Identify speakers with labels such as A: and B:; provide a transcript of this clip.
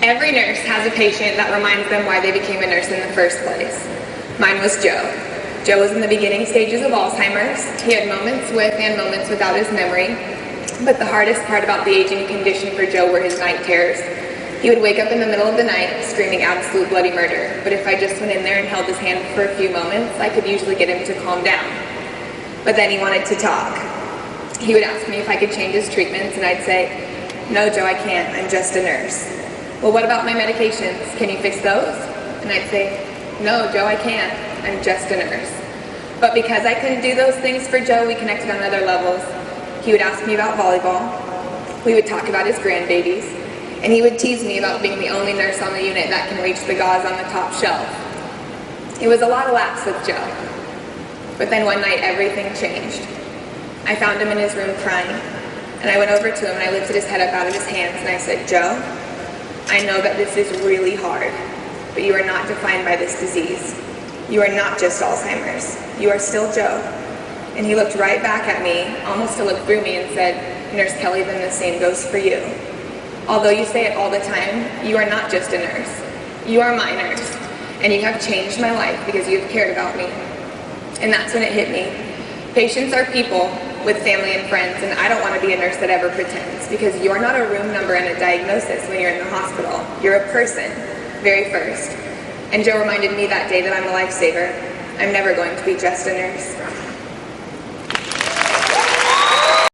A: Every nurse has a patient that reminds them why they became a nurse in the first place. Mine was Joe. Joe was in the beginning stages of Alzheimer's. He had moments with and moments without his memory. But the hardest part about the aging condition for Joe were his night terrors. He would wake up in the middle of the night screaming absolute bloody murder. But if I just went in there and held his hand for a few moments, I could usually get him to calm down. But then he wanted to talk. He would ask me if I could change his treatments, and I'd say, "No, Joe, I can't. I'm just a nurse." "Well, what about my medications? Can you fix those?" And I'd say, "No, Joe, I can't. I'm just a nurse." But because I couldn't do those things for Joe, we connected on other levels. He would ask me about volleyball. We would talk about his grandbabies. And he would tease me about being the only nurse on the unit that can reach the gauze on the top shelf. It was a lot of laughs with Joe. But then one night, everything changed. I found him in his room crying. And I went over to him and I lifted his head up out of his hands and I said, "Joe, I know that this is really hard, but you are not defined by this disease. You are not just Alzheimer's. You are still Joe." And he looked right back at me, almost to look through me, and said, "Nurse Kelly, then the same goes for you. Although you say it all the time, you are not just a nurse. You are my nurse, and you have changed my life because you have cared about me." And that's when it hit me. Patients are people with family and friends, and I don't want to be a nurse that ever pretends, because you're not a room number and a diagnosis when you're in the hospital. You're a person, very first. And Joe reminded me that day that I'm a lifesaver. I'm never going to be just a nurse.